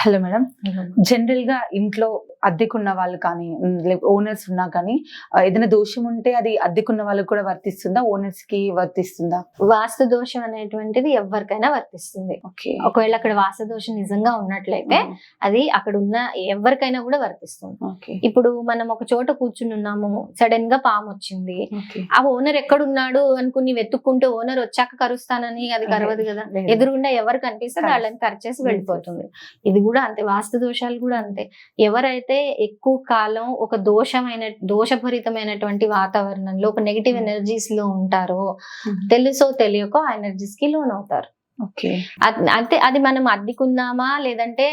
Hello madam, general గా ఇంట్లో అద్దెకున్న వాళ్ళు కానీ ఓనర్స్ ఉన్నా కానీ ఏదైనా దోషం ఉంటే అది అద్దెకున్న వాళ్ళకి కూడా వర్తిస్తుందా, ఓనర్స్ కి వర్తిస్తుందా? వాస్తు దోషం అనేటువంటిది ఎవరికైనా వర్తిస్తుంది. ఒకవేళ అక్కడ వాస్తు దోషం నిజంగా ఉన్నట్లయితే అది అక్కడ ఉన్న ఎవరికైనా కూడా వర్తిస్తుంది. ఇప్పుడు మనం ఒక చోట కూర్చుని ఉన్నాము, సడన్ గా పాము వచ్చింది, ఆ ఓనర్ ఎక్కడున్నాడు అనుకుని వెతుక్కుంటే ఓనర్ వచ్చాక కరుస్తానని అది కరవదు కదా. ఎదురుగుండా ఎవరు కనిపిస్తే వాళ్ళని కరిచేసి వెళ్ళిపోతుంది. ఇది కూడా అంతే, వాస్తు దోషాలు కూడా అంతే. ఎవరైతే ఎక్కువ కాలం ఒక దోషభరితమైనటువంటి వాతావరణంలో ఒక నెగిటివ్ ఎనర్జీస్ లో ఉంటారో తెలుసో తెలియకో ఆ ఎనర్జీస్ కి లోన్ అవుతారు. అంటే అది మనం అద్దెకున్నామా లేదంటే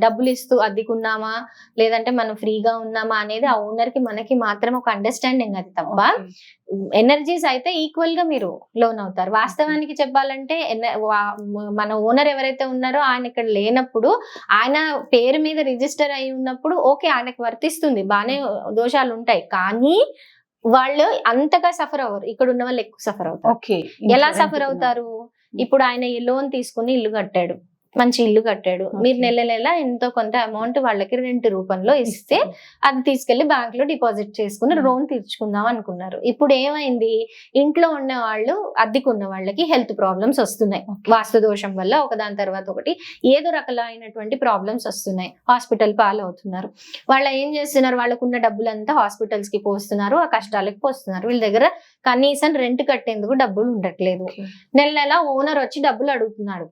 డబ్బులు ఇస్తూ అద్దెకున్నామా లేదంటే మనం ఫ్రీగా ఉన్నామా అనేది ఆ ఓనర్ కి మనకి మాత్రం ఒక అండర్స్టాండింగ్, అది తప్ప ఎనర్జీస్ అయితే ఈక్వల్ గా మీరు లోన్ అవుతారు. వాస్తవానికి చెప్పాలంటే మన ఓనర్ ఎవరైతే ఉన్నారో ఆయన ఇక్కడ లేనప్పుడు, ఆయన పేరు మీద రిజిస్టర్ అయి ఉన్నప్పుడు ఓకే ఆయనకు వర్తిస్తుంది, బాగానే దోషాలు ఉంటాయి, కానీ వాళ్ళు అంతగా సఫర్ అవ్వరు. ఇక్కడ ఉన్న వాళ్ళు ఎక్కువ సఫర్ అవుతారు. ఎలా సఫర్ అవుతారు? ఇప్పుడు ఆయన లోన్ తీసుకుని ఇల్లు కట్టాడు, మంచి ఇల్లు కట్టాడు, మీరు నెల నెల ఎంతో కొంత అమౌంట్ వాళ్ళకి రెంట్ రూపంలో ఇస్తే అది తీసుకెళ్లి బ్యాంక్ లో డిపాజిట్ చేసుకుని లోన్ తీర్చుకుందాం అనుకున్నారు. ఇప్పుడు ఏమైంది, ఇంట్లో ఉన్న వాళ్ళు అద్దెకున్న వాళ్ళకి హెల్త్ ప్రాబ్లమ్స్ వస్తున్నాయి వాస్తు దోషం వల్ల, ఒకదాని తర్వాత ఒకటి ఏదో రకాలైనటువంటి ప్రాబ్లమ్స్ వస్తున్నాయి, హాస్పిటల్ పాలవుతున్నారు. వాళ్ళు ఏం చేస్తున్నారు, వాళ్ళకున్న డబ్బులంతా హాస్పిటల్స్ కి పోస్తున్నారు, ఆ కష్టాలకు పోస్తున్నారు. వీళ్ళ దగ్గర కనీసం రెంట్ కట్టేందుకు డబ్బులు ఉండట్లేదు. నెల నెల ఓనర్ వచ్చి డబ్బులు అడుగుతున్నాడు.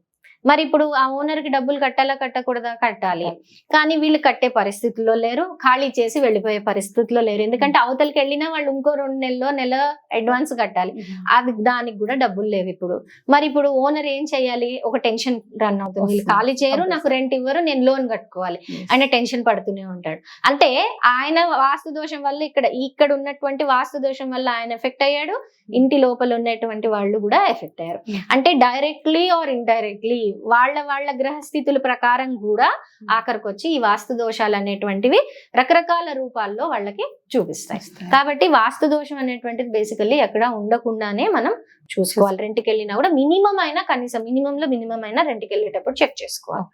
మరి ఇప్పుడు ఆ ఓనర్ కి డబ్బులు కట్టాలా కట్టకూడదా? కట్టాలి. కానీ వీళ్ళు కట్టే పరిస్థితుల్లో లేరు, ఖాళీ చేసి వెళ్ళిపోయే పరిస్థితుల్లో లేరు. ఎందుకంటే అవతలకి వెళ్ళినా వాళ్ళు ఇంకో 2 నెల అడ్వాన్స్ కట్టాలి, అది దానికి కూడా డబ్బులు లేవు ఇప్పుడు. మరి ఇప్పుడు ఓనర్ ఏం చేయాలి? ఒక టెన్షన్ రన్ అవుతుంది, వీళ్ళు ఖాళీ చేయరు, నాకు రెంట్ ఇవ్వరు, నేను లోన్ కట్టుకోవాలి, ఆయన టెన్షన్ పడుతూనే ఉంటాడు. అంటే ఆయన వాస్తు దోషం వల్ల ఇక్కడ ఉన్నటువంటి వాస్తు దోషం వల్ల ఆయన ఎఫెక్ట్ అయ్యాడు, ఇంటి లోపల ఉన్నటువంటి వాళ్ళు కూడా ఎఫెక్ట్ అయ్యారు. అంటే డైరెక్ట్లీ ఆర్ ఇండైరెక్ట్లీ వాళ్ళ గ్రహస్థితుల ప్రకారం కూడా ఆఖరికి వచ్చి ఈ వాస్తు దోషాలు అనేటువంటివి రకరకాల రూపాల్లో వాళ్ళకి చూపిస్తాయి. కాబట్టి వాస్తు దోషం అనేటువంటిది బేసికల్లీ ఎక్కడ ఉండకుండానే మనం చూసుకోవాలి. రెంట్కి వెళ్ళినా కూడా మినిమం అయినా, కనీసం మినిమంలో మినిమం అయినా రెంట్కి వెళ్ళేటప్పుడు చెక్ చేసుకోవాలి.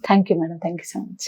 Thank you madam, thank you so much.